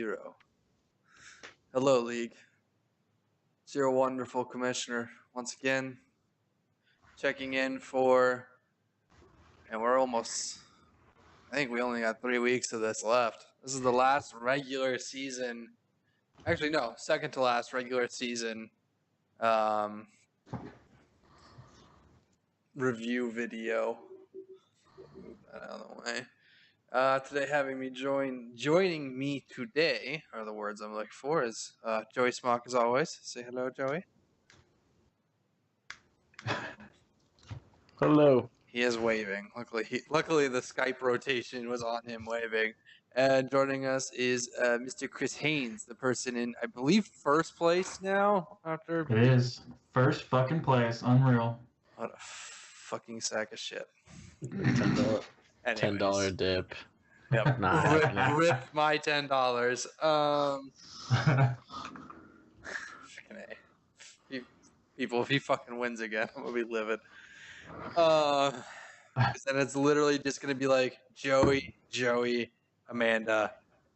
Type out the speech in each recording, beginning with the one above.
0. Hello, League. It's your wonderful commissioner once again checking in and we're almost, I think we only got 3 weeks of this left. This is the last regular season. Actually, no, second to last regular season review video. Move that out of the way. Today, joining me today are the words I'm looking for is Joey Smock as always. Say hello, Joey. Hello. He is waving. Luckily the Skype rotation was on him waving. And joining us is Mr. Chris Haynes, the person in, I believe, first place now after. It is first fucking place. Unreal. What a fucking sack of shit. $10 dip. Yep. Nah, Rip my $10. People, if he fucking wins again, I'm gonna be livid. And it's literally just gonna be like Joey, Amanda,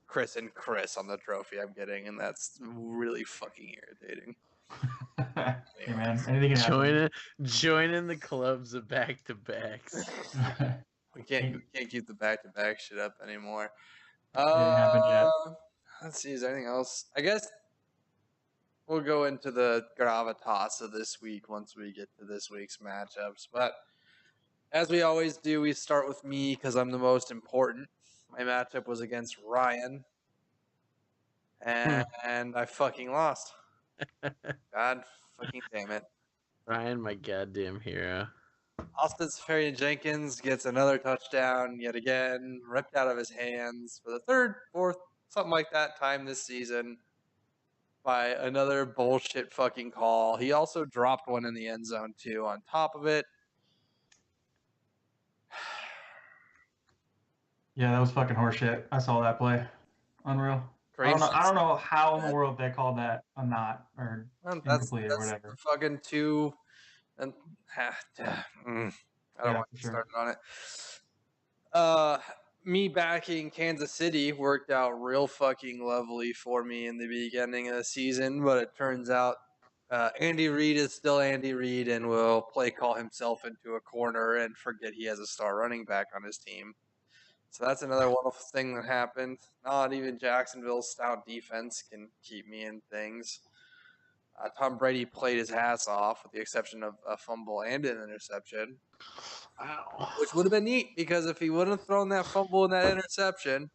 Chris, and Chris on the trophy I'm getting, and that's really fucking irritating. Hey man, anything can happen. Joining the clubs of back-to-backs. We can't keep the back-to-back shit up anymore. It didn't happen yet. Let's see, is there anything else? I guess we'll go into the gravitas of this week once we get to this week's matchups. But as we always do, we start with me because I'm the most important. My matchup was against Ryan, and I fucking lost. God fucking damn it. Ryan, my goddamn hero. Austin Seferian-Jenkins gets another touchdown yet again, ripped out of his hands for the third, fourth, something like that time this season by another bullshit fucking call. He also dropped one in the end zone too on top of it. Yeah, that was fucking horseshit. I saw that play. Unreal. I don't know how in the world they called that a not or incomplete or whatever. Fucking two. And I don't want to get started on it. Me backing Kansas City worked out real fucking lovely for me in the beginning of the season, but it turns out Andy Reid is still Andy Reid and will play call himself into a corner and forget he has a star running back on his team. So that's another wonderful thing that happened. Not even Jacksonville's stout defense can keep me in things. Tom Brady played his ass off with the exception of a fumble and an interception. Wow. Which would have been neat because if he wouldn't have thrown that fumble and that interception,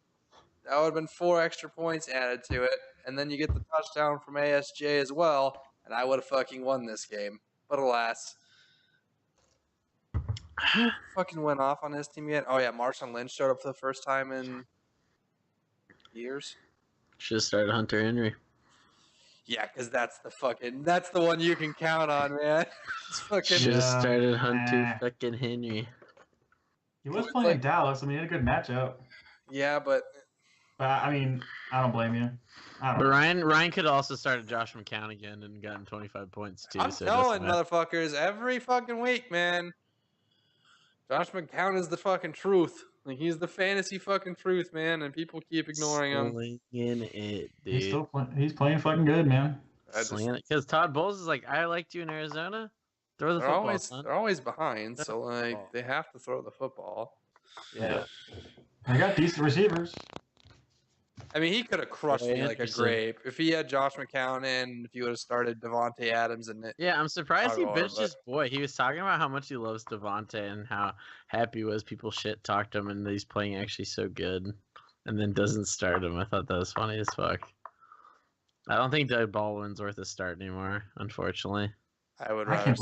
that would have been 4 extra points added to it. And then you get the touchdown from ASJ as well, and I would have fucking won this game. But alas. Who fucking went off on his team yet? Oh, yeah, Marshawn Lynch showed up for the first time in years. Should have started Hunter Henry. Yeah, because that's the one you can count on, man. Should have started Hunter fucking Henry. He was playing Dallas. I mean, he had a good matchup. Yeah, but I mean, I don't blame you. But Ryan could also started Josh McCown again and gotten 25 points too. I'm telling motherfuckers every fucking week, man. Josh McCown is the fucking truth. Like, he's the fantasy fucking truth, man, and people keep ignoring him. Slinging it, dude. He's playing fucking good, man. Slinging it. Because Todd Bowles is like, I liked you in Arizona. Throw the football, son. They're always behind, so like they have to throw the football. Yeah. I got decent receivers. I mean, he could have crushed me like a grape if he had Josh McCown in. If he would have started Devontae Adams and it. Yeah, I'm surprised he benched his boy. He was talking about how much he loves Devontae and how happy he was people shit talked him and he's playing actually so good, and then doesn't start him. I thought that was funny as fuck. I don't think Doug Baldwin's worth a start anymore, unfortunately. I would rather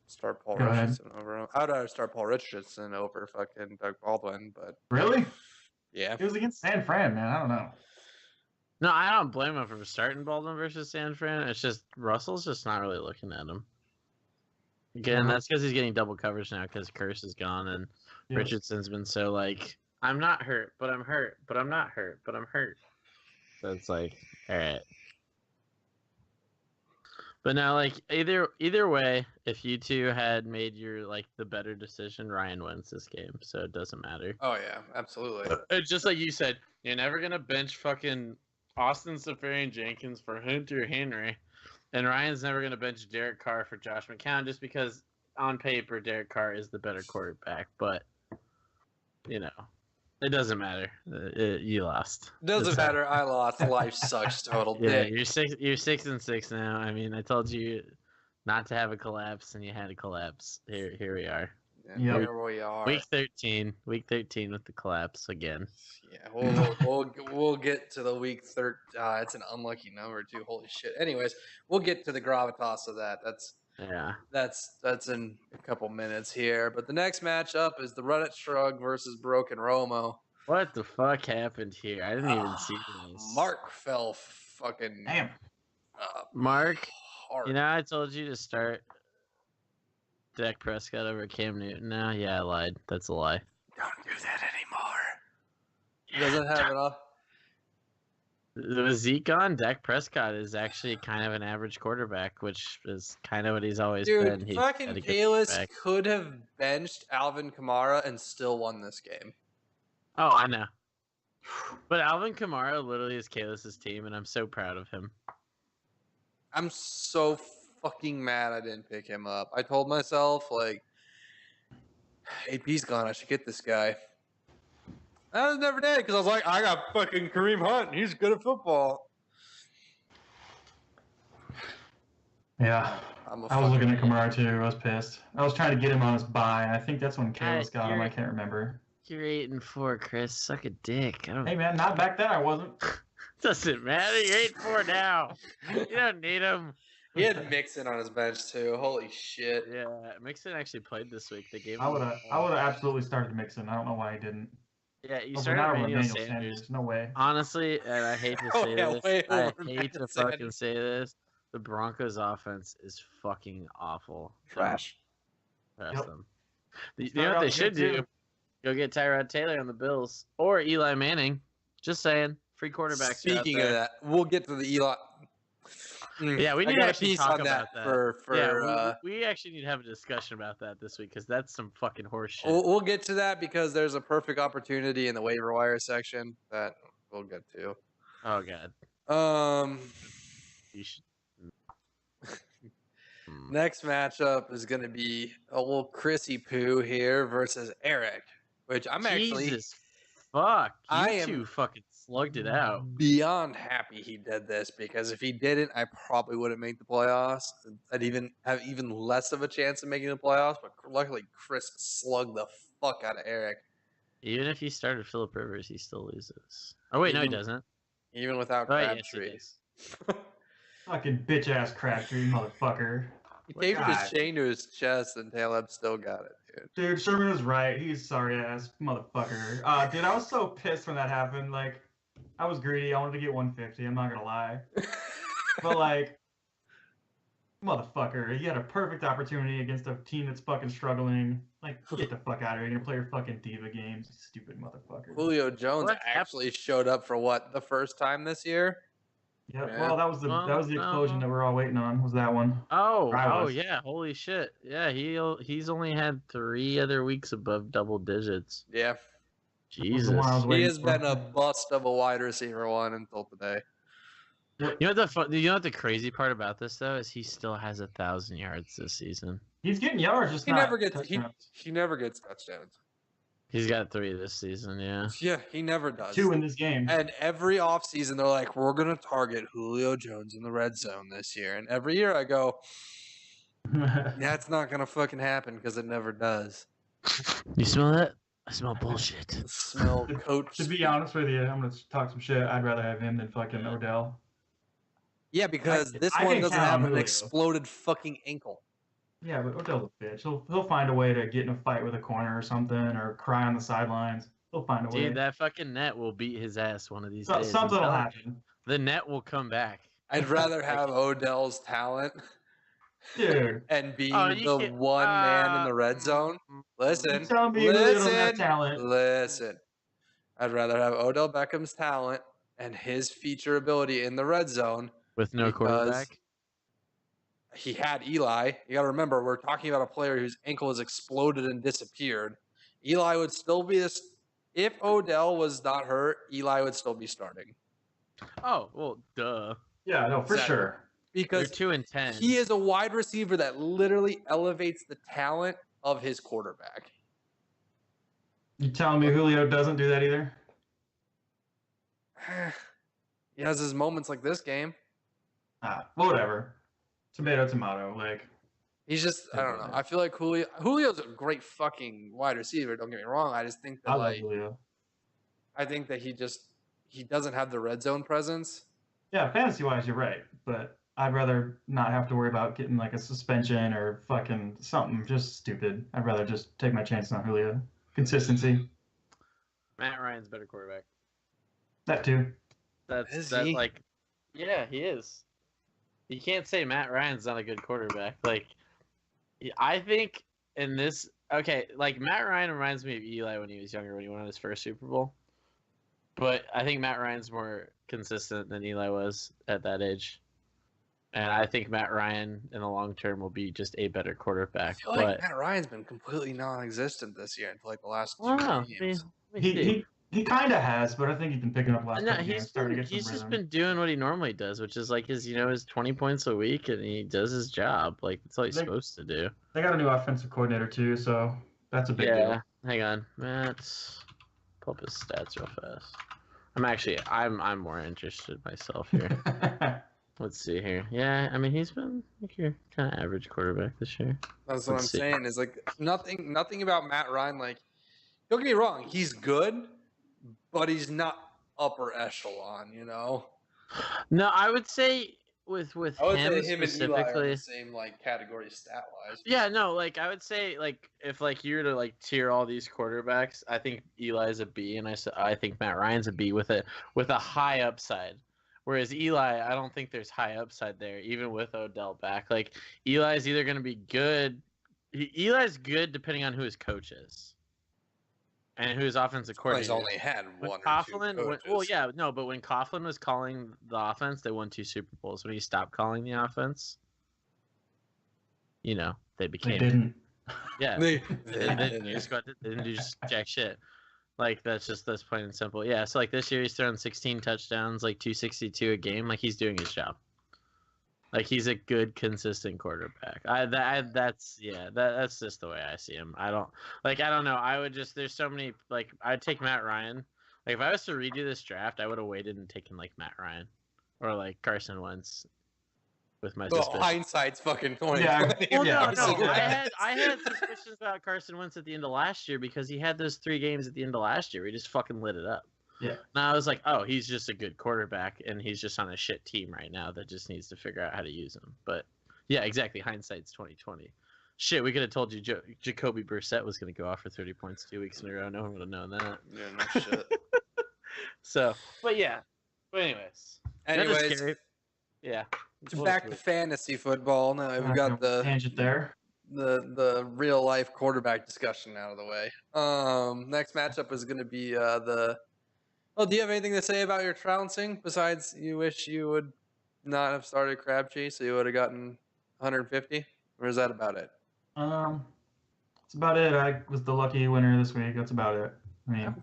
start Paul Richardson over him. I would rather start Paul Richardson over fucking Doug Baldwin, but really, yeah, it was against San Fran, man. I don't know. No, I don't blame him for starting Baldwin versus San Fran. It's just Russell's just not really looking at him. Again, that's because he's getting double coverage now because Curse is gone and Richardson's been so like, I'm not hurt, but I'm hurt, but I'm not hurt, but I'm hurt. So it's like, all right. But now, like either way, if you two had made your like the better decision, Ryan wins this game, so it doesn't matter. Oh yeah, absolutely. It's just like you said, you're never gonna bench fucking Austin Seferian-Jenkins for Hunter Henry. And Ryan's never going to bench Derek Carr for Josh McCown just because on paper Derek Carr is the better quarterback. But, you know, it doesn't matter. You lost. Doesn't matter. I lost. Life sucks. Total yeah, dick. You're 6-6 now. I mean, I told you not to have a collapse, and you had a collapse. Here we are. Yep. Here we are. Week 13 with the collapse again. Yeah, we'll get to the week 13. It's an unlucky number too. Holy shit. Anyways, we'll get to the gravitas of that. That's in a couple minutes here. But the next matchup is the Reddit Shrug versus Broken Romo. What the fuck happened here? I didn't even see this. Mark fell fucking. Damn. Mark, hard. You know, I told you to start Dak Prescott over Cam Newton now. Yeah, I lied. That's a lie. Don't do that anymore. He doesn't have it off. With Zeke on, Dak Prescott is actually kind of an average quarterback, which is kind of what he's always been. Dude, fucking Kalis could have benched Alvin Kamara and still won this game. Oh, I know. But Alvin Kamara literally is Kalis's team, and I'm so proud of him. I'm so fucking mad I didn't pick him up. I told myself, like, AP's gone. I should get this guy. I never did because I was like, I got fucking Kareem Hunt. And he's good at football. Yeah. I was looking at Kamara too. I was pissed. I was trying to get him on his bye. I think that's when Kalis got him. I can't remember. You're 8-4, Chris. Suck a dick. Hey, man, not back then. I wasn't. Doesn't matter. You're 8-4 now. You don't need him. He had Mixon on his bench too. Holy shit! Yeah, Mixon actually played this week. They gave. I would have absolutely started Mixon. I don't know why he didn't. Yeah, you started Emmanuel Sanders. No way. Honestly, and I hate to say this. I hate to fucking say this. The Broncos' offense is fucking awful. Trash. Trust them. You know what they should do? Go get Tyrod Taylor on the Bills or Eli Manning. Just saying, free quarterbacks. Speaking of that, we'll get to the Eli. Yeah, we need to actually talk about that. We actually need to have a discussion about that this week because that's some fucking horse shit. We'll get to that because there's a perfect opportunity in the waiver wire section that we'll get to. Oh god. You should... Next matchup is going to be a little Chrissy Poo here versus Eric, which I'm Jesus fuck. You fucking slugged it out. Beyond happy he did this because if he didn't, I probably wouldn't make the playoffs. I'd have even less of a chance of making the playoffs. But luckily, Chris slugged the fuck out of Eric. Even if he started Phillip Rivers, he still loses. Oh wait, no, he doesn't. Even without Crabtree. Fucking bitch ass Crabtree, motherfucker. He taped his chain to his chest, and Taleb still got it, dude. Dude, Sherman was right. He's sorry ass motherfucker. Dude, I was so pissed when that happened. Like, I was greedy. I wanted to get 150. I'm not gonna lie. But like, motherfucker, you had a perfect opportunity against a team that's fucking struggling. Like, get the fuck out of here. You're gonna play your fucking diva games, you stupid motherfucker. Julio Jones actually showed up for what, the first time this year? Yep. Yeah. Well, that was the explosion that we're all waiting on. Was that one? Oh yeah! Holy shit! Yeah, he's only had 3 other weeks above double digits. Yeah. Jesus. He has been a bust of a wide receiver one until today. You know what the crazy part about this though is he still has 1,000 yards this season. He's getting yards, just he never gets touchdowns. He's got 3 this season, yeah. Yeah, he never does. 2 in this game. And every offseason, they're like, we're going to target Julio Jones in the red zone this year. And every year I go, that's not going to fucking happen because it never does. You smell that? I smell bullshit. I smell coach. To be honest with you, I'm going to talk some shit. I'd rather have him than fucking Odell. Yeah, because this one doesn't have an exploded fucking ankle. Yeah, but Odell's a bitch. He'll find a way to get in a fight with a corner or something, or cry on the sidelines. He'll find a way. Dude, that fucking net will beat his ass one of these days. Something will happen. The net will come back. I'd rather have Odell's talent, dude, and be the one man in the red zone. Listen. I'd rather have Odell Beckham's talent and his feature ability in the red zone with no quarterback. He had Eli. You got to remember, we're talking about a player whose ankle has exploded and disappeared. Eli would still be this. If Odell was not hurt, Eli would still be starting. Oh, well, duh. Yeah, no, for Exactly. sure. Because They're 2-10. he is a wide receiver that literally elevates the talent of his quarterback. You telling me Julio doesn't do that either? He has his moments like this game. Whatever. Tomato, tomato. Like, He's just, I don't know. I feel like Julio's a great fucking wide receiver. Don't get me wrong. I just think that I love Julio. I think that he doesn't have the red zone presence. Yeah, fantasy wise, you're right, but I'd rather not have to worry about getting like a suspension or fucking something just stupid. I'd rather just take my chance on Julio. Consistency. Matt Ryan's better quarterback. That too. Is he? Like, yeah, he is. You can't say Matt Ryan's not a good quarterback. Like, I think in this, okay, like Matt Ryan reminds me of Eli when he was younger, when he won his first Super Bowl. But I think Matt Ryan's more consistent than Eli was at that age. And I think Matt Ryan in the long term will be just a better quarterback. I feel like Matt Ryan's been completely non-existent this year until like the last two games. He kind of has, but I think he's been picking up last couple games. He's just been doing what he normally does, which is like his 20 points a week, and he does his job. Like that's all he's supposed to do. They got a new offensive coordinator too, so that's a big deal. Hang on, Matt. Pull up his stats real fast. I'm more interested myself here. Let's see here. Yeah, I mean he's been like your kind of average quarterback this year. That's what I'm saying. Is like nothing about Matt Ryan. Like, don't get me wrong, he's good, but he's not upper echelon. You know. No, I would say with him specifically, and Eli are the same like category stat wise. Yeah, no, like I would say like if like you were to like tier all these quarterbacks, I think Eli's a B, and I think Matt Ryan's a B with a high upside. Whereas Eli, I don't think there's high upside there, even with Odell back. Like Eli's either going to be good. Eli's good depending on who his coach is, and who his offensive coordinator. He's only had one. But when Coughlin was calling the offense, they won 2 Super Bowls. When he stopped calling the offense, they became. They didn't. Yeah, they didn't do jack shit. Like that's plain and simple. Yeah, so like this year he's thrown 16 touchdowns, like 262 a game. Like he's doing his job. Like he's a good, consistent quarterback. That's just the way I see him. I don't know. There's so many, like I'd take Matt Ryan. Like if I was to redo this draft, I would have waited and taken like Matt Ryan or like Carson Wentz. With my suspicions. Hindsight's fucking 20. Yeah. Well, no. I had suspicions about Carson Wentz at the end of last year because he had those 3 games at the end of last year where he just fucking lit it up. Yeah. Now I was like, oh, he's just a good quarterback and he's just on a shit team right now that just needs to figure out how to use him. But yeah, exactly. Hindsight's 2020. Shit, we could have told you Jacoby Brissett was going to go off for 30 points 2 weeks in a row. No one would have known that. Yeah, no shit. So, but yeah. But anyways. Yeah. Back to fantasy football. Now we've got the tangent there. The real life quarterback discussion out of the way. Next matchup is going to be do you have anything to say about your trouncing besides you wish you would not have started Crabtree so you would have gotten 150, or is that about it? That's about it. I was the lucky winner this week. That's about it. I mean,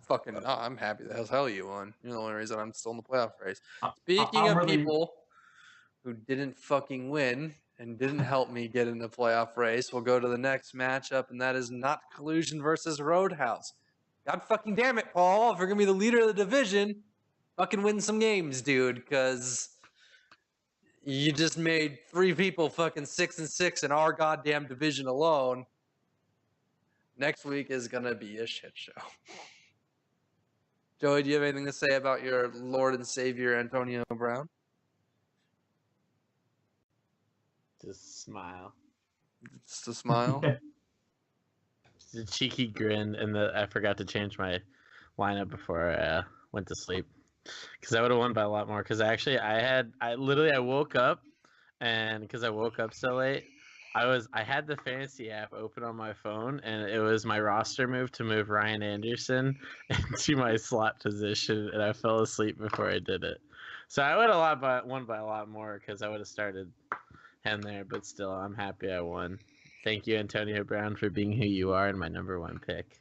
I'm happy as hell you won. You're the only reason I'm still in the playoff race. Speaking of people who didn't fucking win and didn't help me get in the playoff race, we'll go to the next matchup, and that is Not Collusion versus Roadhouse. God fucking damn it, Paul. If you're going to be the leader of the division, fucking win some games, dude, because you just made 3 people fucking 6-6 in our goddamn division alone. Next week is going to be a shit show. Joey, do you have anything to say about your Lord and Savior, Antonio Brown? Just smile. Just a smile. Just a cheeky grin, and I forgot to change my lineup before I went to sleep, because I would have won by a lot more. Because I woke up, and because I woke up so late, I had the fantasy app open on my phone, and it was my roster move to move Ryan Anderson into my slot position, and I fell asleep before I did it. So I would have won by a lot more because I would have started him there, but still, I'm happy I won. Thank you, Antonio Brown, for being who you are and my number 1 pick.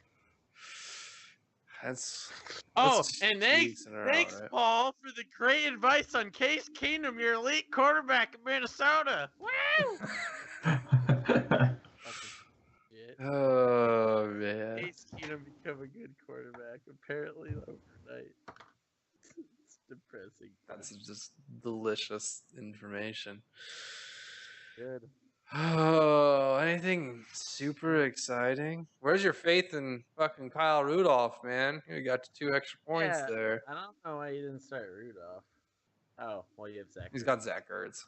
That's Oh, that's and 2 weeks in a row, thanks, right? Paul, for the great advice on Case Keenum, your elite quarterback in Minnesota. Woo! Fucking shit. Oh man, Case Keenum become a good quarterback apparently overnight. It's depressing. that's just delicious information. Good. Oh, anything super exciting? Where's your faith in fucking Kyle Rudolph, man? You got 2 extra points Yeah, there. I don't know why you didn't start Rudolph. Oh, well, you have Zach. He's Ertz. got Zach Ertz.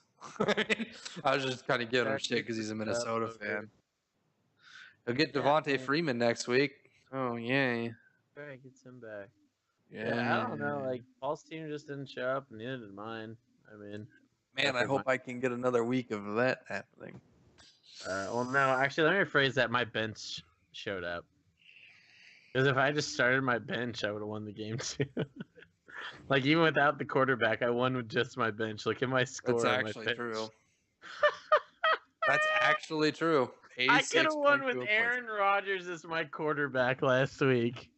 I was just kind of giving him Zach shit because he's a Minnesota over. fan. He'll get Yeah, Devontae man. Freeman next week. Oh, yay. Right, gets him back. Yeah. Yeah, I don't know. Like, Paul's team just didn't show up, and neither did mine. I mean, Man, I hope I can get another week of that happening. well, no, actually, let me rephrase that. My bench showed up. Because if I just started my bench, I would have won the game too. Like, even without the quarterback, I won with just my bench. Look at my score. That's on my actually bench. true. That's actually true. I could have won with 86.2 Aaron Rodgers as my quarterback last week.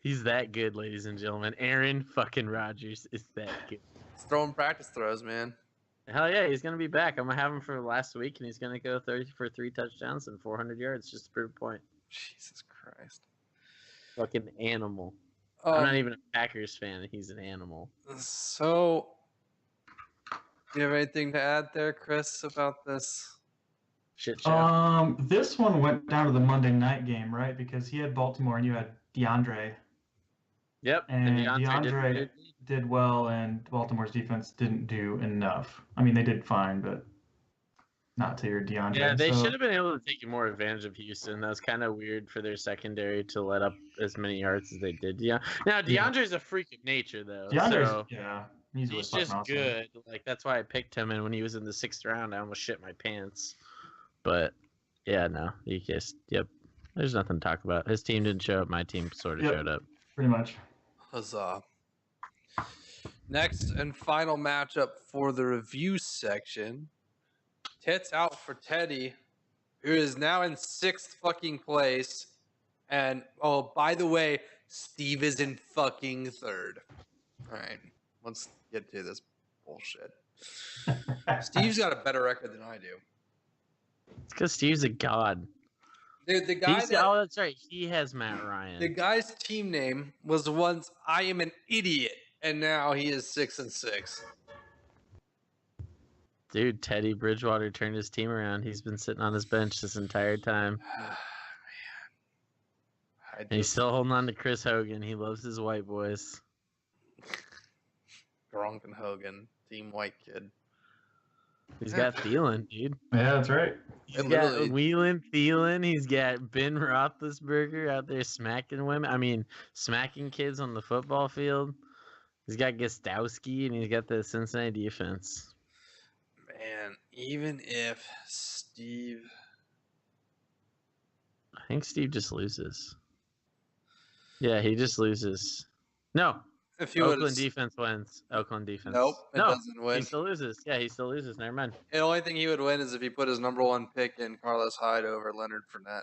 He's that good, ladies and gentlemen. Aaron fucking Rodgers is that good. He's throwing practice throws, man. Hell yeah, he's gonna be back. I'm gonna have him for last week, and he's gonna go 30 for 3 touchdowns and 400 yards just to prove a point. Jesus Christ. Fucking animal. I'm not even a Packers fan. And he's an animal. So, do you have anything to add there, Chris, about this? Shit show. This one went down to the Monday night game, right? Because he had Baltimore and you had DeAndre. Yep. And DeAndre did well, and Baltimore's defense didn't do enough. I mean, they did fine, but not to your DeAndre. Yeah, they should have been able to take more advantage of Houston. That was kind of weird for their secondary to let up as many yards as they did. Yeah. Now DeAndre's a freak of nature, though. He's just good. Like, that's why I picked him. And when he was in the 6th round, I almost shit my pants. But yeah, no, he just There's nothing to talk about. His team didn't show up. My team sort of showed up. Pretty much. Huzzah. Next and final matchup for the review section. Tits out for Teddy, who is now in 6th fucking place. And, oh, by the way, Steve is in fucking 3rd. All right, let's get to this bullshit. Steve's got a better record than I do. It's because Steve's a god. Dude, the guy oh, that's right. He has Matt Ryan. The guy's team name was once I am an idiot, and now he is 6-6. Dude, Teddy Bridgewater turned his team around. He's been sitting on his bench this entire time. And he's still holding on to Chris Hogan. He loves his white boys. Gronk and Hogan, team white kid. He's got Thielen, dude. Yeah, that's right. He's got Wheelan Thielen. He's got Ben Roethlisberger out there smacking women. I mean, smacking kids on the football field. He's got Gostowski, and he's got the Cincinnati defense. Man, even if Steve... I think Steve just loses. Yeah, he just loses. No. If he Oakland defense wins. Oakland defense. Nope, it doesn't win. He still loses. Yeah, he still loses. Never mind. The only thing he would win is if he put his number 1 pick in Carlos Hyde over Leonard Fournette.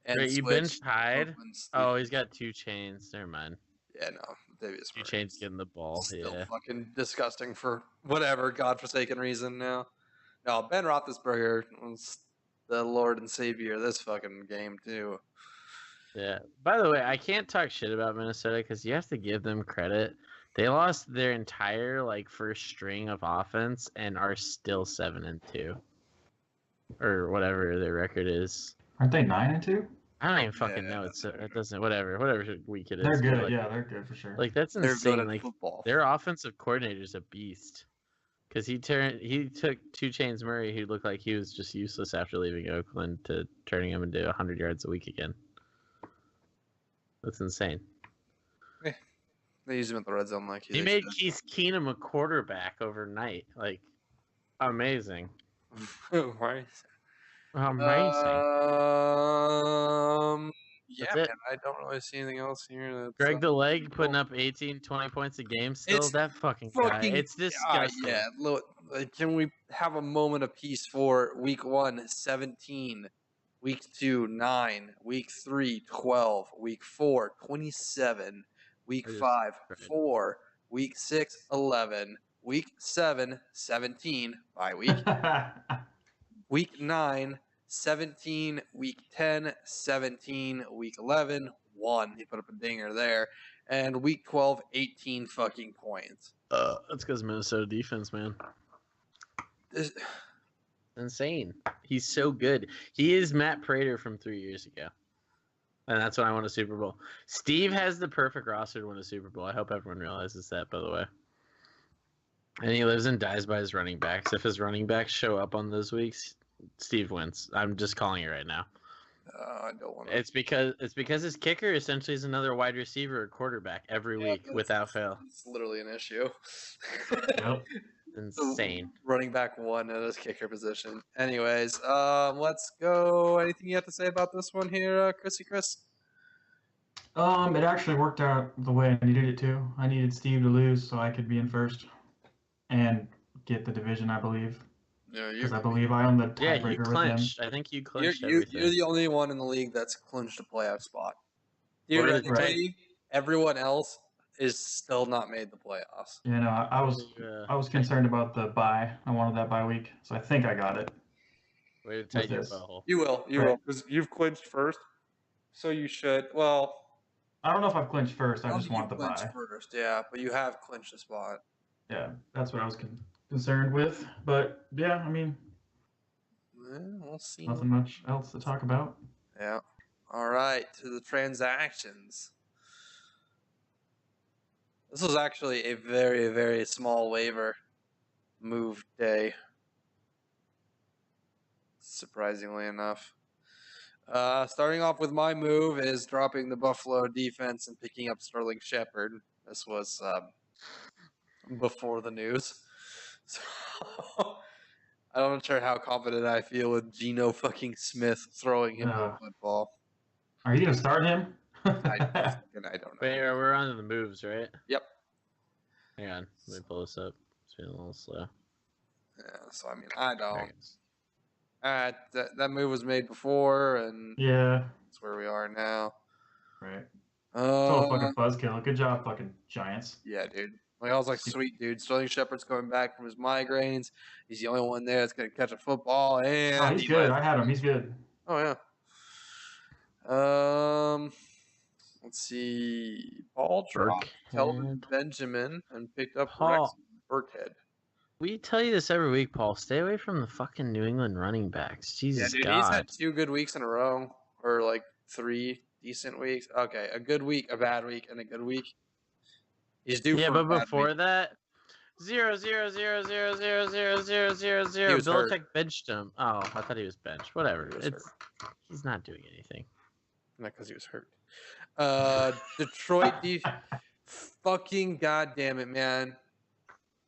And wait, you benched Hyde? Oh, he's got 2 chains. Never mind. Yeah, no. Davius 2 chains getting the ball. Still yeah. fucking disgusting for whatever godforsaken reason now. No, Ben Roethlisberger was the Lord and Savior of this fucking game, too. Yeah. By the way, I can't talk shit about Minnesota because you have to give them credit. They lost their entire first string of offense and are still 7-2, or whatever their record is. Aren't they 9-2? I don't even fucking know. It doesn't. Whatever week it is. They're good. Yeah, they're good for sure. That's insane. They're good at football. Their offensive coordinator's a beast. Because he took 2 Chains Murray, who looked like he was just useless after leaving Oakland, to turning him into 100 yards a week again. That's insane. They use him at the red zone he made Case Keenum a quarterback overnight. Amazing. Right. Amazing. Yeah, man, I don't really see anything else here. Greg the Leg putting up 18, 20 points a game still. That fucking guy. It's disgusting. Yeah, look, can we have a moment of peace for week 1, 17 Week 2, 9. Week 3, 12. Week 4, 27. Week 5, 4. Week 6, 11. Week 7, 17. Bye week. Week 9, 17. Week 10, 17. Week 11, 1. He put up a dinger there. And week 12, 18 fucking points. That's because Minnesota defense, man. Insane. He's so good. He is Matt Prater from 3 years ago. And that's when I won a Super Bowl. Steve has the perfect roster to win a Super Bowl. I hope everyone realizes that, by the way. And he lives and dies by his running backs. If his running backs show up on those weeks, Steve wins. I'm just calling it right now. I don't want to. It's because his kicker essentially is another wide receiver or quarterback every week without fail. It's literally an issue. Yep. Insane. Running back 1 at his kicker position. Anyways, let's go. Anything you have to say about this one here, Chris? It actually worked out the way I needed it to. I needed Steve to lose so I could be in first and get the division, I believe. Yeah, because I believe I own the tiebreaker you with him. clinched. I think you clinched You're everything. the only one in the league that's clinched a playoff spot. Right. Theoretically, everyone else is still not made the playoffs. You know, I was concerned about the bye. I wanted that bye week, so I think I got it. Way to take your butthole. You will, because you've clinched first, so you should. Well, I don't know if I've clinched first. I just want the clinched bye. first, yeah, but you have clinched a spot. Yeah, that's what I was concerned with. But yeah, I mean, We'll see. nothing much else to talk about. Yeah. All right, to the transactions. This was actually a very, very small waiver move day. Surprisingly enough. Starting off with my move is dropping the Buffalo defense and picking up Sterling Shepard. This was before the news. So I'm not sure how confident I feel with Geno fucking Smith throwing him the football. Are you going to start him? I don't know. Wait, we're on to the moves, right? Yep. Hang on. Let me pull this up. It's been a little slow. Yeah, so I mean, I don't. There it is. That move was made before, and Yeah. that's where we are now. Right. Total fucking buzzkill. Good job, fucking Giants. Yeah, dude. Like, I was like, sweet, dude. Sterling Shepard's coming back from his migraines. He's the only one there that's going to catch a football. And he's good. I had him. He's good. Oh, yeah. Let's see. Paul dropped Kelvin Benjamin and picked up Rex Burkhead. We tell you this every week, Paul. Stay away from the fucking New England running backs. Jesus yeah, dude, God. He's had 2 good weeks in a row, or like 3 decent weeks. Okay, a good week, a bad week, and a good week. He's due. Yeah, but before that, 0, 0, 0, 0, 0, 0, 0, 0, 0. Belichick benched him. Oh, I thought he was benched. Whatever. He's not doing anything. Not because he was hurt. Detroit fucking goddamn it, man.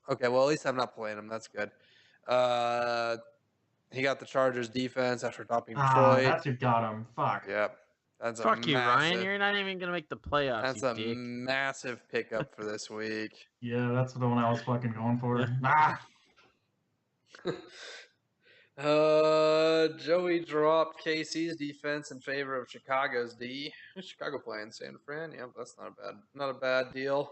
Okay, well, at least I'm not playing him. That's good. He got the Chargers defense after dropping Detroit. That's who got him. Fuck. Yep. That's Fuck you, Ryan. You're not even gonna make the playoffs. That's a massive pickup for this week. Yeah, that's the one I was fucking going for. Joey dropped KC's defense in favor of Chicago's D. Chicago playing San Fran. Yeah, that's not a bad deal.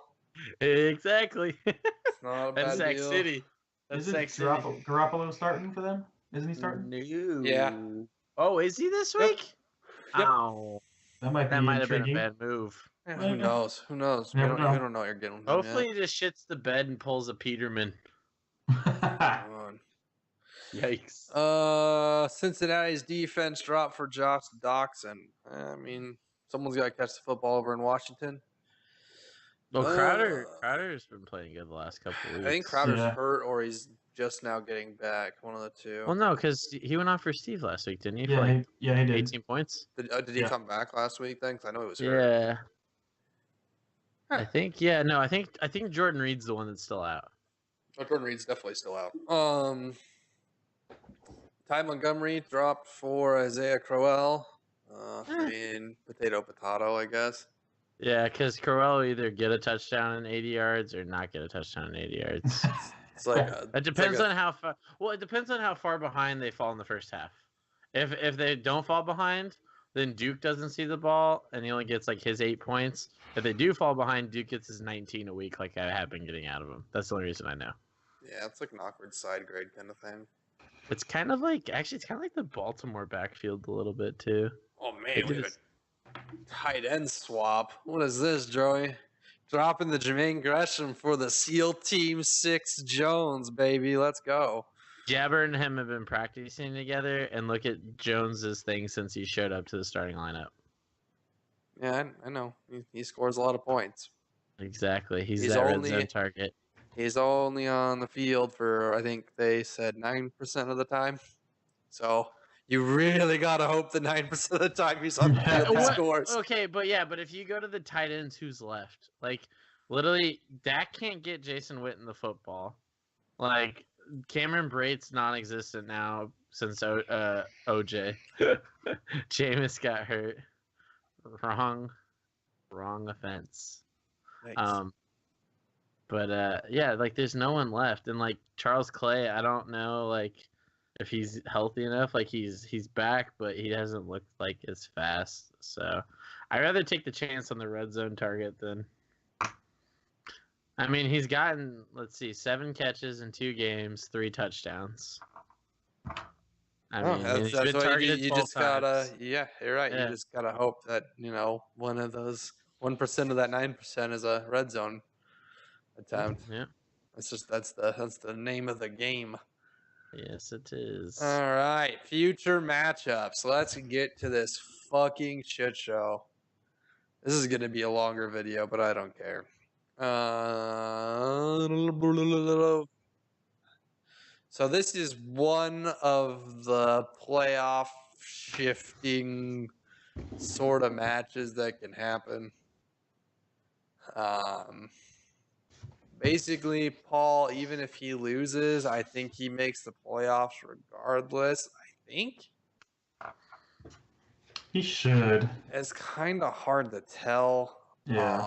Exactly. It's not a bad Sac deal. City. That's Isn't Garoppolo starting for them? Isn't he starting? No. Yeah. Oh, is he this week? Yep. Oh, that might have been a bad move. Yeah, who knows? Who knows? We don't know what you're getting. Hopefully, he just shits the bed and pulls a Peterman. Come on. Yikes. Cincinnati's defense dropped for Josh Doxson. I mean, someone's got to catch the football over in Washington. Well, Crowder's been playing good the last couple of weeks. I think Crowder's hurt or he's just now getting back. One of the two. Well, no, because he went off for Steve last week, didn't he? Yeah, he did. 18 points. Did he come back last week then? Because I know he was hurt. Yeah. I think. Yeah. No. I think Jordan Reed's the one that's still out. Oh, Jordan Reed's definitely still out. Ty Montgomery dropped for Isaiah Crowell. I mean, potato, I guess. Yeah, because Crowell will either get a touchdown in 80 yards or not get a touchdown in 80 yards. It's like it depends on how far. Well, it depends on how far behind they fall in the first half. If they don't fall behind, then Duke doesn't see the ball and he only gets like his 8 points. If they do fall behind, Duke gets his 19 a week, like I have been getting out of him. That's the only reason I know. Yeah, it's like an awkward side grade kind of thing. It's kind of like the Baltimore backfield a little bit too. Oh man, we have a tight end swap. What is this, Joey? Dropping the Jermaine Gresham for the SEAL Team 6 Jones, baby. Let's go. Jabber and him have been practicing together, and look at Jones's thing since he showed up to the starting lineup. Yeah, I know. He scores a lot of points. Exactly. He's that red zone target. He's only on the field for, I think they said 9% of the time. So you really got to hope the 9% of the time he's on the field he scores. Okay, but if you go to the tight ends, who's left? Like, literally, Dak can't get Jason Witten the football. Like, Cameron Brate's non-existent now since OJ. Jameis got hurt. Wrong offense. Thanks. Yeah, like there's no one left, and like Charles Clay, I don't know like if he's healthy enough. Like he's back, but he doesn't look like as fast. So I'd rather take the chance on the red zone target than. I mean, he's gotten, 7 catches in 2 games, 3 touchtowns. I mean, that's what you just gotta. Yeah, you're right. Yeah. You just gotta hope that one of those 1% of that 9% is a red zone attempt. Yeah, that's the name of the game. Yes, it is. All right, future matchups. Let's get to this fucking shit show. This is gonna be a longer video, but I don't care. So this is one of the playoff shifting sort of matches that can happen. Basically, Paul, even if he loses, I think he makes the playoffs regardless. I think he should. It's kind of hard to tell. Yeah.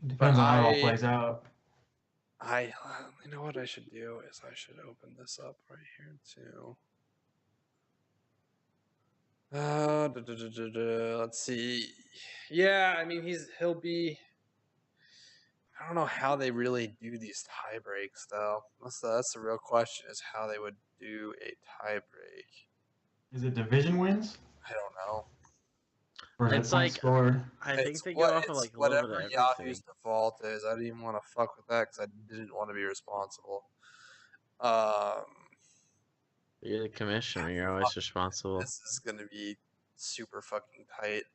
Depends on how it all plays out. You know what I should do is I should open this up right here too. Let's see. Yeah, I mean he'll be. I don't know how they really do these tie breaks though. That's the real question: is how they would do a tie break. Is it division wins? I don't know. It's like scored? I think they go off of like whatever Yahoo's default is. I didn't even want to fuck with that because I didn't want to be responsible. You're the commissioner. You're always responsible. This is gonna be super fucking tight.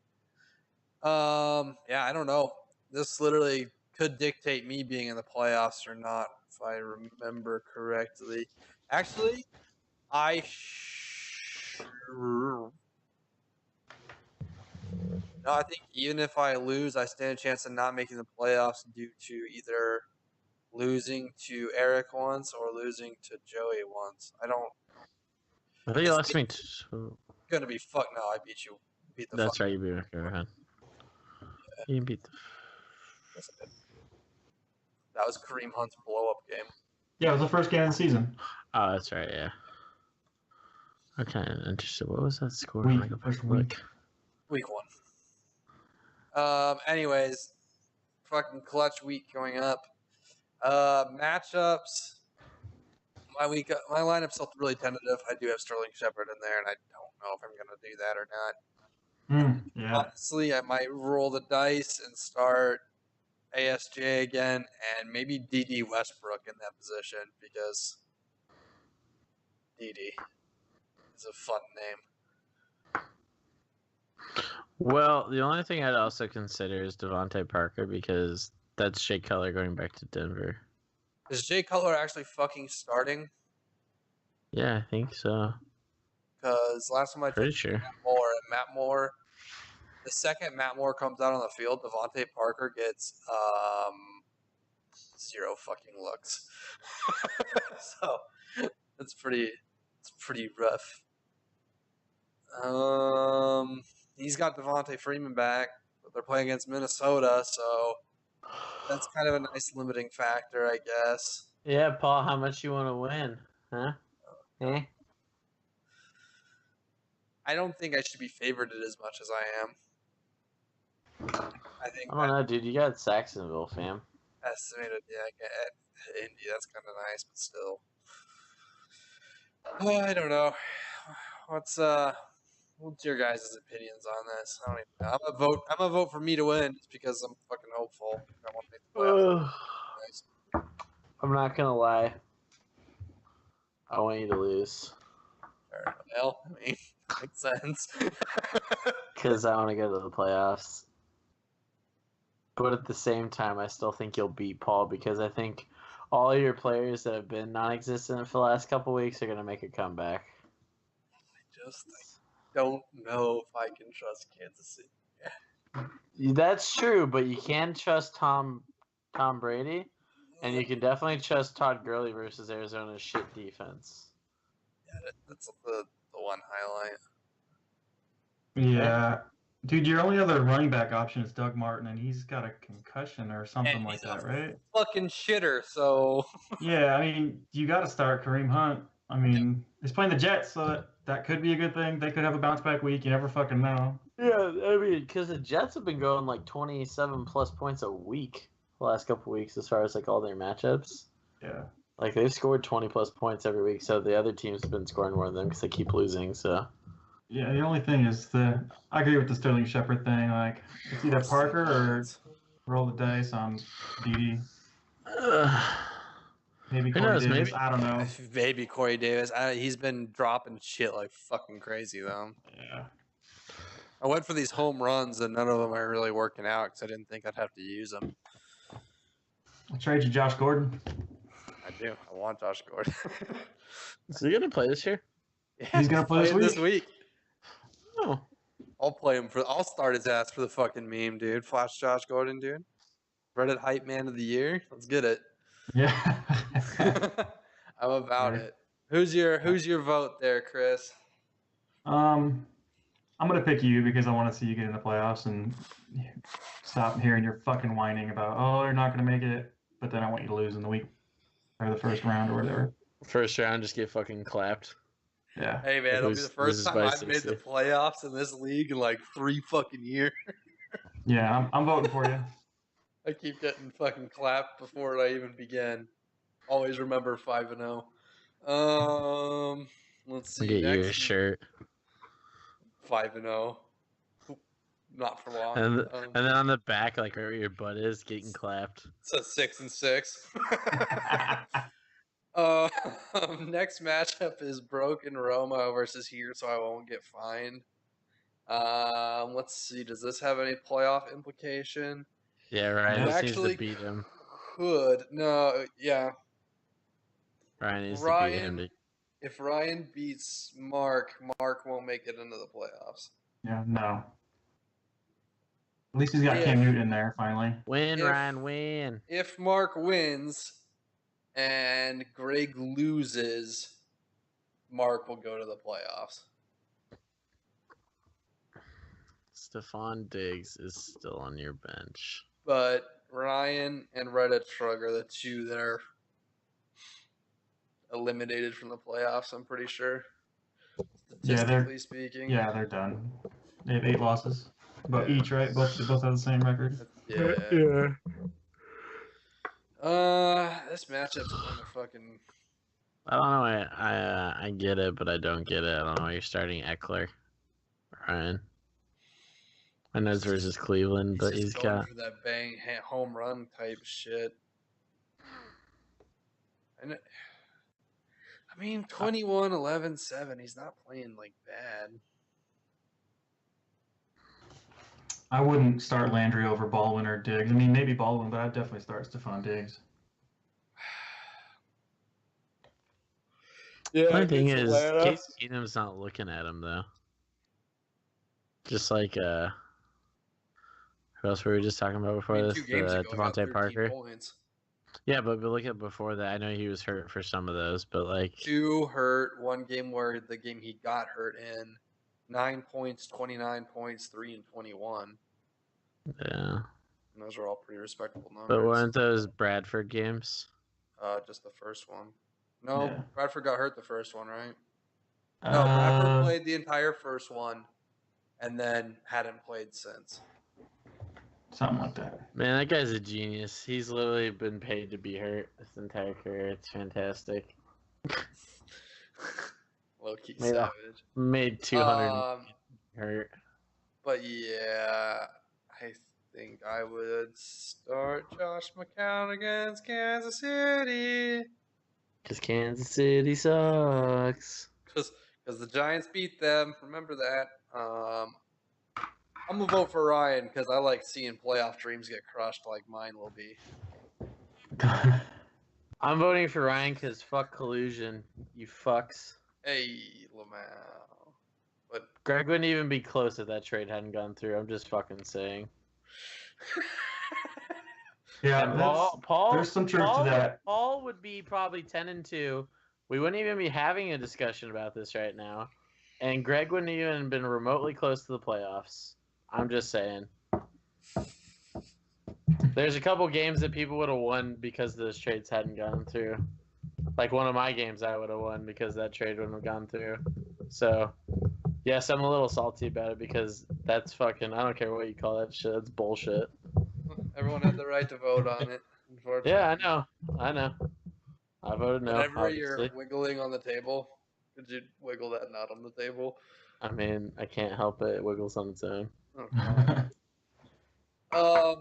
Yeah, I don't know. This literally could dictate me being in the playoffs or not, if I remember correctly. Actually, No, I think even if I lose, I stand a chance of not making the playoffs due to either losing to Eric once or losing to Joey once. I think you lost me. Gonna be fuck. No, I beat you. That's right. You beat me. Go ahead. You beat the. That was Kareem Hunt's blow-up game. Yeah, it was the first game of the season. Oh, that's right. Yeah. I'm kind of interested. What was that score? Week 1. Anyways, fucking clutch week going up. Matchups. My lineup's still really tentative. I do have Sterling Shepard in there, and I don't know if I'm gonna do that or not. Yeah. Honestly, I might roll the dice and start ASJ again, and maybe DD Westbrook in that position because DD is a fun name. Well, the only thing I'd also consider is Devontae Parker because that's Jay Cutler going back to Denver. Is Jay Cutler actually fucking starting? Yeah, I think so. Because last time I pretty sure Matt Moore, the second Matt Moore comes out on the field, Devontae Parker gets 0 fucking looks. So it's pretty rough. He's got Devontae Freeman back, but they're playing against Minnesota, so that's kind of a nice limiting factor, I guess. Yeah, Paul, how much you want to win? Huh? I don't think I should be favored as much as I am. I think I don't know, dude. You got Saxonville, fam. estimated, yeah, Indy. That's kind of nice, but still, I don't know. What's your guys' opinions on this? I don't even know. I'm gonna vote for me to win just because I'm fucking hopeful. I want to make the playoffs. Nice. I'm not gonna lie. I want you to lose. Well, I mean, makes sense. Because I want to go to the playoffs. But at the same time, I still think you'll beat Paul because I think all your players that have been non-existent for the last couple weeks are going to make a comeback. I don't know if I can trust Kansas City. That's true, but you can trust Tom Brady, and you can definitely trust Todd Gurley versus Arizona's shit defense. Yeah, that's the one highlight. Yeah. Dude, your only other running back option is Doug Martin, and he's got a concussion or something like that, right? Fucking shitter, so... Yeah, I mean, you got to start Kareem Hunt. I mean, he's playing the Jets, so that could be a good thing. They could have a bounce back week. You never fucking know. Yeah, I mean, because the Jets have been going like 27-plus points a week the last couple weeks as far as like all their matchups. Yeah. Like they've scored 20-plus points every week, so the other teams have been scoring more than them because they keep losing. So. Yeah, the only thing is I agree with the Sterling Shepard thing. Like, it's either Parker or roll the dice on DD. Maybe Corey Davis. Maybe. I don't know. Maybe Corey Davis. He's been dropping shit like fucking crazy, though. Yeah. I went for these home runs, and none of them are really working out because I didn't think I'd have to use them. I'll trade you Josh Gordon. I do. I want Josh Gordon. Is he going to play this year? Yeah, he's going to play this week. Oh. I'll start his ass for the fucking meme, dude. Flash Josh Gordon, dude. Reddit hype man of the year. Let's get it. Yeah. I'm about it. Who's your vote there, Chris? I'm gonna pick you because I want to see you get in the playoffs and stop hearing your fucking whining about they're not gonna make it, but then I want you to lose in the week or the first round or whatever. First round, just get fucking clapped. Yeah. Hey man, it'll be the first time I've made the playoffs in this league in like 3 fucking years. Yeah, I'm voting for you. I keep getting fucking clapped before I even begin. Always remember 5-0. Let's see. Get you a shirt. 5-0. Not for long. And then on the back, like where your butt is, getting clapped. So 6-6. Next matchup is Broken Roma versus Here, so I won't get fined. Let's see. Does this have any playoff implication? Yeah, Ryan needs to beat him. No, yeah. Ryan needs to beat him. If Ryan beats Mark won't make it into the playoffs. Yeah, no. At least he's got Cam Newton in there finally. Ryan, win. If Mark wins and Greg loses, Mark will go to the playoffs. Stephon Diggs is still on your bench. But Ryan and Reddit Shrug are the two that are eliminated from the playoffs, I'm pretty sure. Statistically speaking. Yeah, they're done. They have 8 losses. About each, right? Both have the same record. Yeah. This matchup's kind of fucking... I don't know. I get it, but I don't get it. I don't know why you're starting Eckler. Ryan. I know it's versus Cleveland, but he's got... for that bang home run type shit. And I mean, 21, 11, 7. He's not playing like bad. I wouldn't start Landry over Baldwin or Diggs. I mean, maybe Baldwin, but I'd definitely start Stephon Diggs. Yeah. The thing is, Case Keenum's not looking at him though. Just like who else were we just talking about before this? Devontae Parker. Points. Yeah, but look at before that. I know he was hurt for some of those, but like 2 hurt, 1 game where the game he got hurt in, 9 points, 29 points, 3 and 21. Yeah. And those are all pretty respectable numbers. But weren't those Bradford games? Just the first one. No, yeah. Bradford got hurt the first one, right? No, Bradford played the entire first one, and then hadn't played since. Something like that. Man, that guy's a genius. He's literally been paid to be hurt his entire career. It's fantastic. Low-key Made a- savage. Made 200 hurt. But yeah, I think I would start Josh McCown against Kansas City. Because Kansas City sucks. Because the Giants beat them. Remember that. I'm going to vote for Ryan because I like seeing playoff dreams get crushed like mine will be. I'm voting for Ryan because fuck collusion, you fucks. Hey, Lamau. But Greg wouldn't even be close if that trade hadn't gone through. I'm just fucking saying. Yeah, And Paul, there's some truth to that. Paul would be probably 10-2. We wouldn't even be having a discussion about this right now. And Greg wouldn't even been remotely close to the playoffs. I'm just saying. There's a couple games that people would have won because those trades hadn't gone through. Like one of my games I would have won because that trade wouldn't have gone through. So, yes, I'm a little salty about it because that's fucking, I don't care what you call that shit. That's bullshit. everyone had the right to vote on it, unfortunately. Yeah, I know. I voted no. Whenever Obviously. you're wiggling on the table, could you wiggle that nut on the table? I mean, I can't help it. It wiggles on its own. Okay.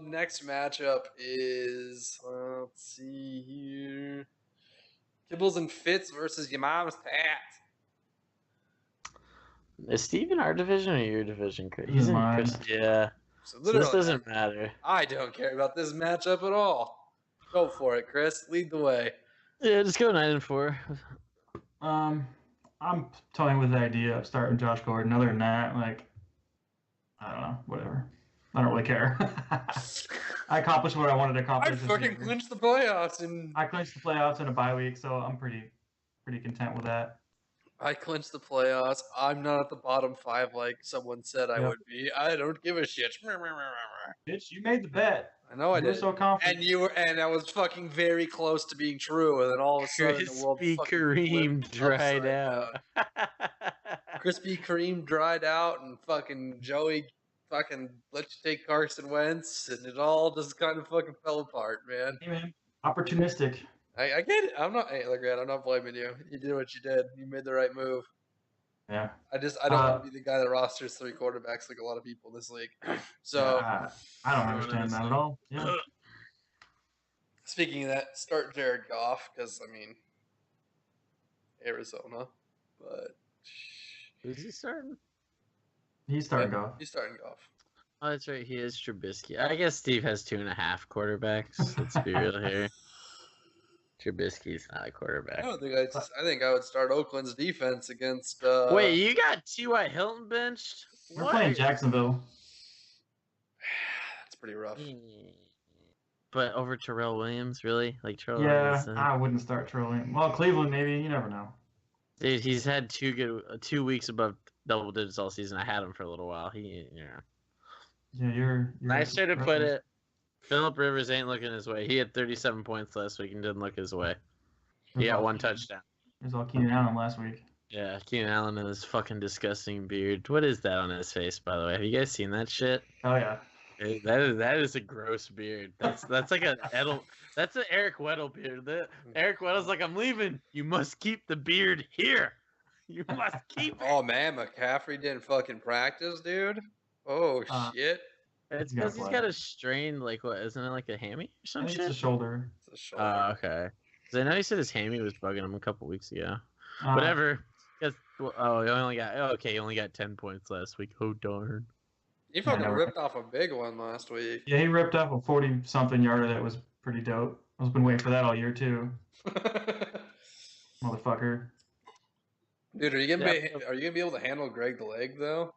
Next matchup is, let's see here. Kibbles and Fitz versus your mom's tat. Is Steve in our division or your division? He's in mine. Chris. Yeah. So So this doesn't matter. I don't care about this matchup at all. Go for it, Chris. Lead the way. Yeah, just go 9-4. I'm toying with the idea of starting Josh Gordon. Other than that, like, I don't know, whatever. I don't really care. I accomplished what I wanted to I accomplish. this fucking year. clinched the playoffs, and I clinched the playoffs in a bye week, so I'm pretty content with that. I clinched the playoffs. I'm not at the bottom 5 like someone said I Yep. would be. I don't give a shit. Bitch, you made the bet. I know I You were did. so confident. And I was fucking very close to being true, and then all of a sudden the world Krispy fucking Kreme flipped dried upside out. down. Krispy Kreme dried out, and fucking Joey fucking let you take Carson Wentz, and it all just kind of fucking fell apart, man. Hey, man, opportunistic. I get it. I'm not, hey, Legrand, I'm not blaming you. You did what you did. You made the right move. Yeah. I don't want to be the guy that rosters 3 quarterbacks like a lot of people in this league. So, I don't understand that at all. Yeah. speaking of that, start Jared Goff because I mean, Arizona, but Who's he starting? He's starting Goff. he's starting Goff. Oh, that's right. He is Trubisky. I guess Steve has 2.5 quarterbacks. Let's be real here. Trubisky's not a quarterback. I think I would start Oakland's defense against. Wait, you got T.Y. Hilton benched? We're playing Jacksonville. That's pretty rough. But over Terrell Williams, really? Like Terrell Yeah, Williams? I wouldn't start trolling. Well, Cleveland, maybe. You never know. Dude, he's had 2 weeks above double digits all season. I had him for a little while. Yeah, you're Nice way to put it. Phillip Rivers ain't looking his way. He had 37 points last week and didn't look his way. He got 1 touchdown. It was all Keenan Allen last week. Yeah, Keenan Allen and his fucking disgusting beard. What is that on his face, by the way? Have you guys seen that shit? Oh yeah. That is a gross beard. That's like that's an Eric Weddle beard. Eric Weddle's like, I'm leaving. You must keep the beard here. You must keep it. Oh man, McCaffrey didn't fucking practice, dude. Oh shit. It's He's gotta because he's play. got a strain, like what? Isn't it like a hammy or I some think shit? it's a shoulder. It's a shoulder. Okay. 'Cause I know he said his hammy was bugging him a couple weeks ago. Uh, Whatever. He only got 10 points last week. Oh darn. He fucking no. ripped off a big one last week. Yeah, he ripped up a 40-something yarder that was pretty dope. I've been waiting for that all year too, motherfucker. Dude, are you gonna be able to handle Greg the Leg though?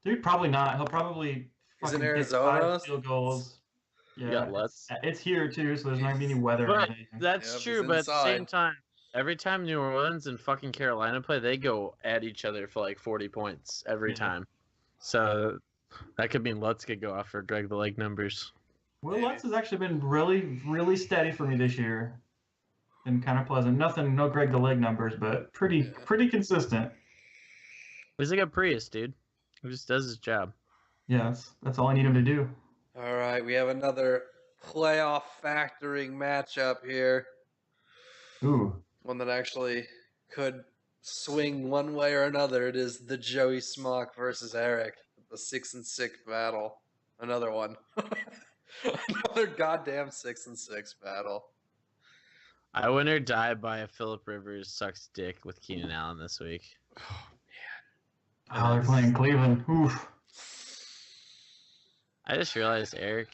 Dude, probably not. He'll probably He's in fucking get Arizona. 5 field goals. You Yeah, got Lutz. it's here too, so there's not gonna be any weather. or But anything. that's Yep, true, he's but at the same inside. time, every time New Orleans and fucking Carolina play, they go at each other for like 40 points every Yeah. time. So that could mean Lutz could go off for Greg the Leg numbers. Will Lutz has actually been really, really steady for me this year. been kind of pleasant. Nothing, no Greg the Leg numbers, but pretty consistent. He's like a Prius, dude. He just does his job. Yeah, that's all I need him to do. All right, we have another playoff factoring matchup here. Ooh. One that actually could swing one way or another. It is the Joey Smock versus Eric, the 6-6 battle. Another one. Another goddamn 6-6 battle. I win or die by a Phillip Rivers sucks dick with Keenan Allen this week. Oh, they're playing Cleveland. Oof. I just realized Eric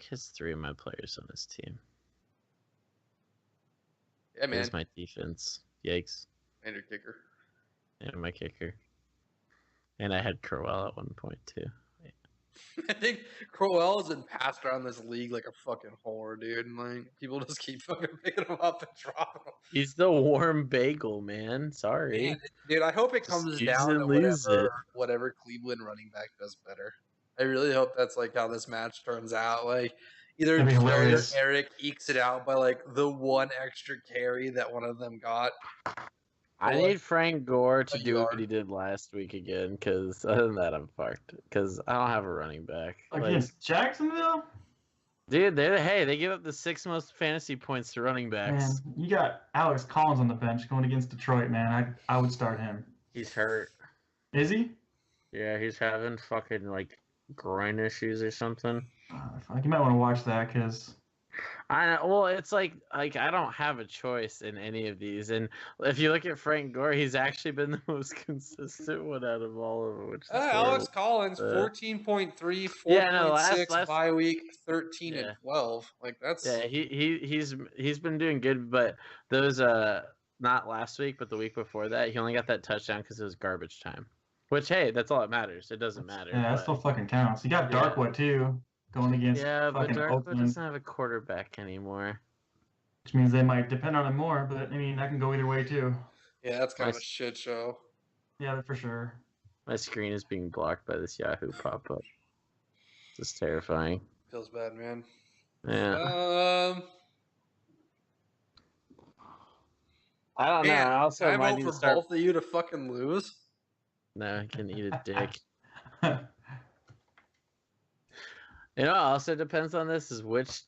has 3 of my players on his team. Yeah, man. Here's my defense. Yikes. And your kicker. And my kicker. And I had Crowell at one point too. I think Crowell has been passed around this league like a fucking whore, dude. And like people just keep fucking picking him up and dropping him. He's the warm bagel, man. Sorry. Man, dude, I hope it comes Just down to use it. whatever Cleveland running back does better. I really hope that's like how this match turns out. Like either That'd be Joey or hilarious. Eric ekes it out by like the one extra carry that one of them got. I Or, need Frank Gore to a do what yard. he did last week again, because other than that, I'm fucked. Because I don't have a running back. Like, Against Jacksonville? dude, they give up the 6th most fantasy points to running Man, backs. you got Alex Collins on the bench going against Detroit, man. I would start him. He's hurt. Is he? Yeah, he's having fucking like groin issues or something. You might want to watch that because Well, it's like I don't have a choice in any of these, and if you look at Frank Gore, he's actually been the most consistent one out of all of them. Which is Alex horrible. Collins, 14.3, 4.6 Yeah, no, last bye week, 13 Yeah. and 12. Like that's Yeah, he's been doing good, but those not last week, but the week before that, he only got that touchdown because it was garbage time. Which hey, that's all that matters. It doesn't matter. yeah, that but- still fucking counts. You got Yeah. Darkwood too going against yeah, but fucking Darkwood Oakland, doesn't have a quarterback anymore. which means they might depend on him more. But I mean, that can go either way too. yeah, that's kind of a Nice. shit show. Yeah, for sure. My screen is being blocked by this Yahoo pop-up. It's terrifying. Feels bad, man. Yeah. I don't know. Man, I also can I might vote need for to start. both of you to fucking lose? No, I can eat a dick. You know, also depends on this is which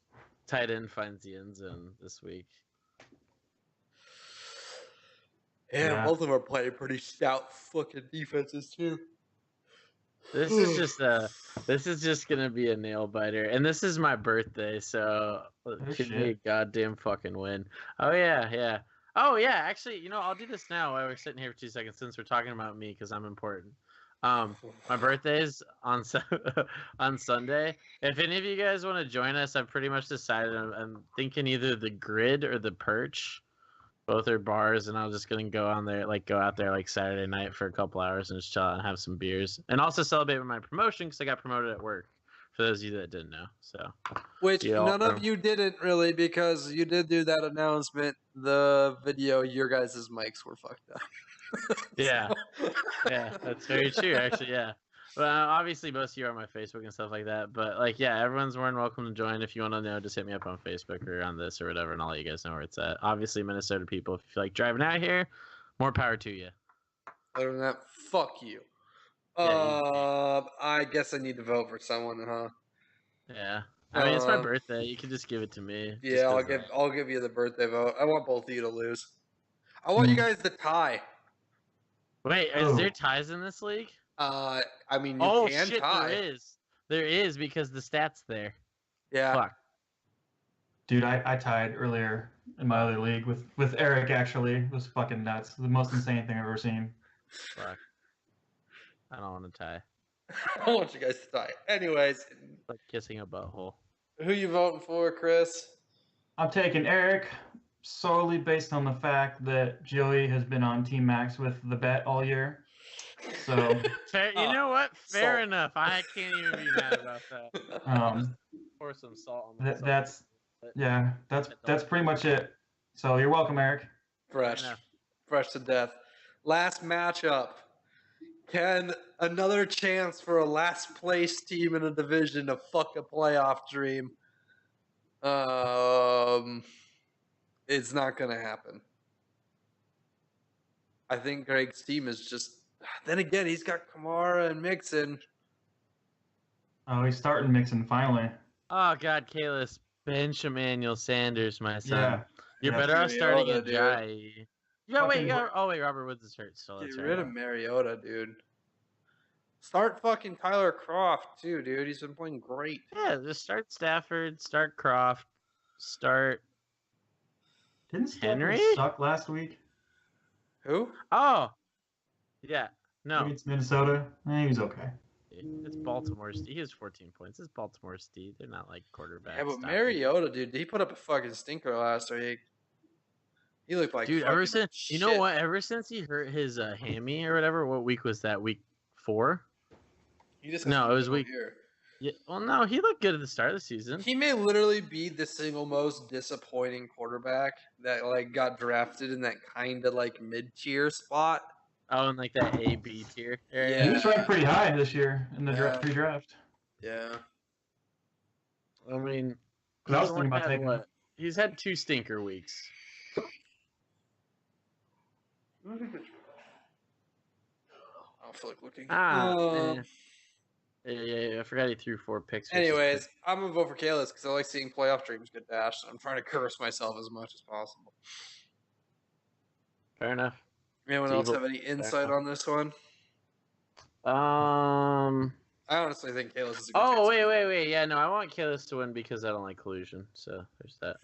tight end finds the end zone this week. Yeah, both of them are playing pretty stout fucking defenses too. This is just gonna be a nail biter, and this is my birthday, so it should be a shit. goddamn fucking win. Oh yeah. Oh yeah, actually, you know, I'll do this now while we're sitting here for 2 seconds since we're talking about me because I'm important. My birthday's on on Sunday. If any of you guys want to join us, I've pretty much decided I'm thinking either the Grid or the Perch. Both are bars, and I'm just gonna go out there like Saturday night for a couple hours and just chill out and have some beers, and also celebrate with my promotion because I got promoted at work. For those of you that didn't know, so Which Yeah, none of you didn't really because you did do that announcement. The video, your guys' mics were fucked up. yeah, yeah, that's very true. Actually, yeah. Well, obviously, most of you are on my Facebook and stuff like that. But like, yeah, everyone's more than welcome to join. If you want to know, just hit me up on Facebook or on this or whatever, and I'll let you guys know where it's at. Obviously, Minnesota people, if you feel like driving out here, more power to you. Other than that, fuck you. Yeah, I guess I need to vote for someone, huh? Yeah, I mean, it's my Um, birthday. You can just give it to me. Yeah, just 'cause I'll give you the birthday vote. I want both of you to lose. I want you Hmm. guys to tie. Wait, is Oh. there ties in this league? I mean, you Oh can shit, tie. there is. There is because the stats there. Yeah. Fuck. Dude, I tied earlier in my other league with Eric. Actually, it was fucking nuts. The most insane thing I've ever seen. Fuck. I don't want to tie. I want you guys to tie. Anyways, It's like kissing a butthole. who you voting for, Chris? I'm taking Eric solely based on the fact that Joey has been on Team Max with the bet all year. So Fair, you Oh, know what? Fair salt. enough. I can't even be mad about that. Pour some salt on myself. that's pretty much it. So you're welcome, Eric. Fresh. enough. Fresh to death. Last matchup. Can another chance for a last place team in a division to fuck a playoff dream? It's not going to happen. I think Greg's team is just. Then again, he's got Kamara and Mixon. Oh, he's starting Mixon finally. Oh God, Kalis, bench Emmanuel Sanders, my son. Yeah. You're Yeah. better off starting Mariota, Ajayi. Wait, Robert Woods is hurt still. Get That's rid right. of Mariota, dude. Start fucking Tyler Croft too, dude. He's been playing great. Yeah, just start Stafford, start Croft, start Didn't Stafford Henry? suck last week? Who? Oh, yeah. No, Against Minnesota? He was okay. it's Baltimore's. He has 14 points. It's Baltimore's D. They're not like quarterbacks. Yeah, but Mariota, dude, he put up a fucking stinker last week. He looked like Dude, ever since shit. you know what? Ever since he hurt his hammy or whatever, what week was that? Week 4? He just No, has it was no week. ear. Yeah, well, no, he looked good at the start of the season. He may literally be the single most disappointing quarterback that like got drafted in that kind of like mid-tier spot. Oh, and like that A/B tier area. He was ranked pretty high this year in the Yeah. pre-draft. Yeah. I mean, 'Cause I was he's thinking only about had taking him. He's had 2 stinker weeks. I don't feel like looking. Yeah, I forgot he threw 4 picks. Anyways, I'm gonna vote for Kalis because I like seeing playoff dreams get dashed. I'm trying to curse myself as much as possible. Fair enough. Anyone It's else evil. have any insight enough. on this one? Um. I honestly think Kalis is a good Oh, chance. wait. Yeah, no, I want Kalis to win because I don't like collusion. So there's that.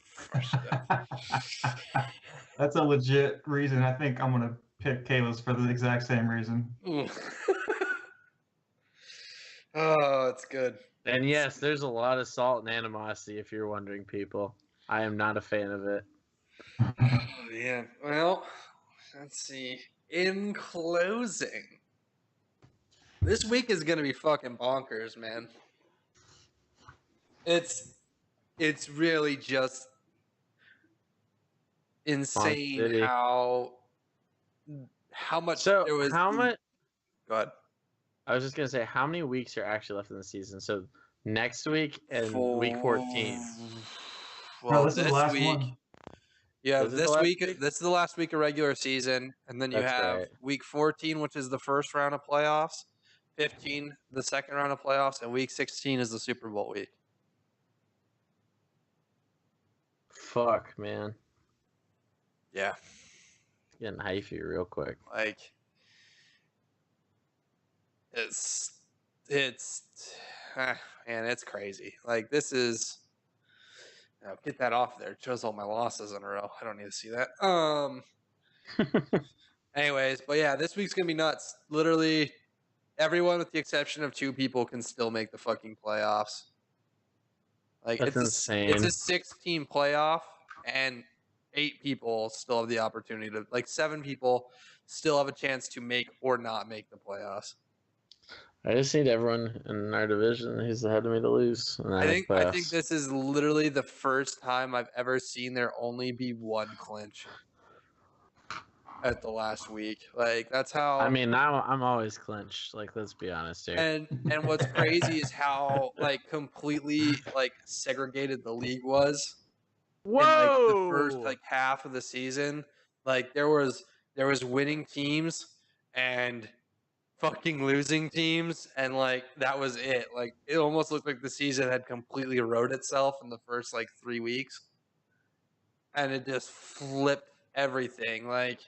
That's a legit reason. I think I'm gonna pick Kalis for the exact same reason. Oh, it's good. And yes, there's a lot of salt and animosity. If you're wondering, people, I am not a fan of it. Oh, man. Well, let's see. In closing, this week is gonna be fucking bonkers, man. It's really just insane City. how much So there was. how much? Go ahead. I was just gonna say, how many weeks are actually left in the season? So next week and week 14. Well, Bro, this is the last week. one. Yeah, Is it the this last week. week? This is the last week of regular season, and then you That's have right. week 14, which is the first round of playoffs. 15, the second round of playoffs, and week 16 is the Super Bowl week. Fuck, man. Yeah, Getting hyphy real quick. like it's man, it's crazy. Like this is. Get that off there. It shows all my losses in a row. I don't need to see that. Anyways, but yeah, this week's gonna be nuts. Literally, everyone with the exception of 2 people can still make the fucking playoffs. Like That's insane. It's a 6-team playoff, and 8 people still have the opportunity to. Like 7 people still have a chance to make or not make the playoffs. I just need everyone in our division who's ahead of me to lose. And I think this is literally the first time I've ever seen there only be 1 clinch at the last week. Like that's how. I mean, now I'm always clinched. Like, let's be honest here. And what's crazy is how like completely like segregated the league was. Whoa! In, like the first like half of the season, like there was winning teams and fucking losing teams, and like that was it. Like it almost looked like the season had completely wrote itself in the first like 3 weeks, and it just flipped everything. Like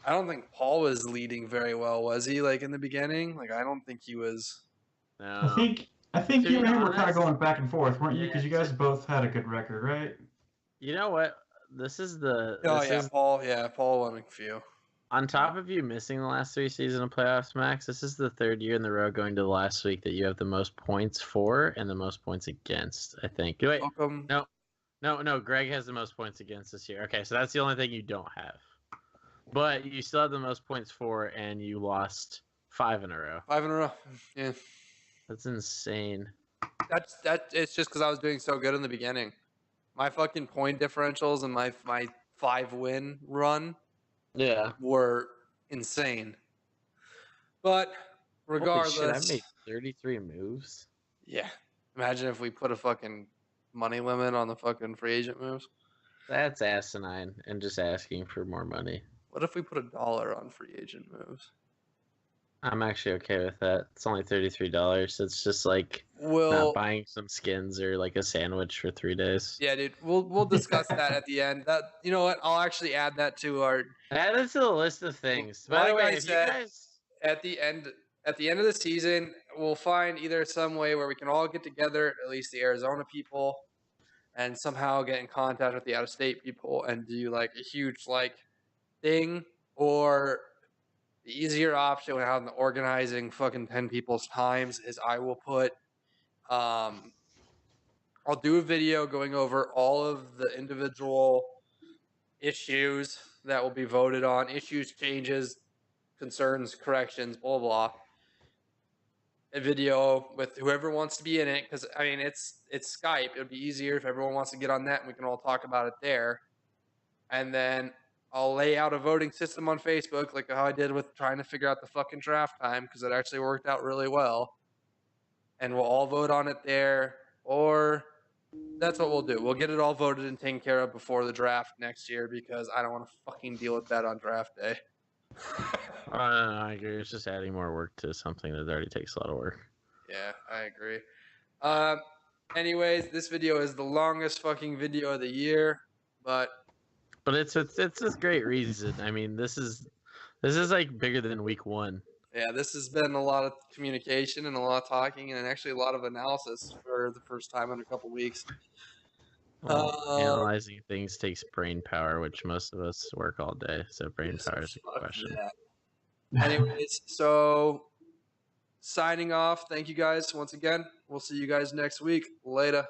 I don't think Paul was leading very well, was he? Like in the beginning, like I don't think he was. No. I think To you be and him were kind honest- of going back and forth, weren't you? Because you Yeah. guys both had a good record, right? You know what? This is the. Oh this yeah, is, Paul won a few. on top of you missing the last 3 seasons of playoffs, Max, this is the 3rd year in the row going to the last week that you have the most points for and the most points against, I think. Wait, Welcome. no, Greg has the most points against this year. Okay, so that's the only thing you don't have. But you still have the most points for, and you lost 5 in a row. 5 in a row. Yeah. That's insane. It's just because I was doing so good in the beginning. My fucking point differentials and my 5-win run Yeah. were insane. But regardless, Holy shit, I made 33 moves. yeah. Imagine if we put a fucking money limit on the fucking free agent moves. That's asinine and just asking for more money. What if we put $1 on free agent moves? I'm actually okay with that. It's only $33. It's just like Well, not buying some skins or like a sandwich for 3 days. yeah, dude. We'll discuss that at the end. That you know what? I'll actually add that to our. Add it to the list of things. By the Like way, I if you said, guys at the end of the season, we'll find either some way where we can all get together, at least the Arizona people, and somehow get in contact with the out of state people and do like a huge like thing, or the easier option without the organizing fucking 10 people's times is I will put I'll do a video going over all of the individual issues that will be voted on, issues, changes, concerns, corrections, blah blah. A video with whoever wants to be in it, because I mean it's Skype. It would be easier if everyone wants to get on that and we can all talk about it there. And then I'll lay out a voting system on Facebook, like how I did with trying to figure out the fucking draft time, because it actually worked out really well. And we'll all vote on it there, or that's what we'll do. We'll get it all voted and taken care of before the draft next year, because I don't want to fucking deal with that on draft day. I agree. It's just adding more work to something that already takes a lot of work. Yeah, I agree. Anyways, this video is the longest fucking video of the year, but it's a great reason. I mean, this is like bigger than week 1. yeah, this has been a lot of communication and a lot of talking and actually a lot of analysis for the first time in a couple weeks. Well, analyzing things takes brain power, which most of us work all day. So brain power is a question. Anyways, so signing off. Thank you guys once again. We'll see you guys next week. Later.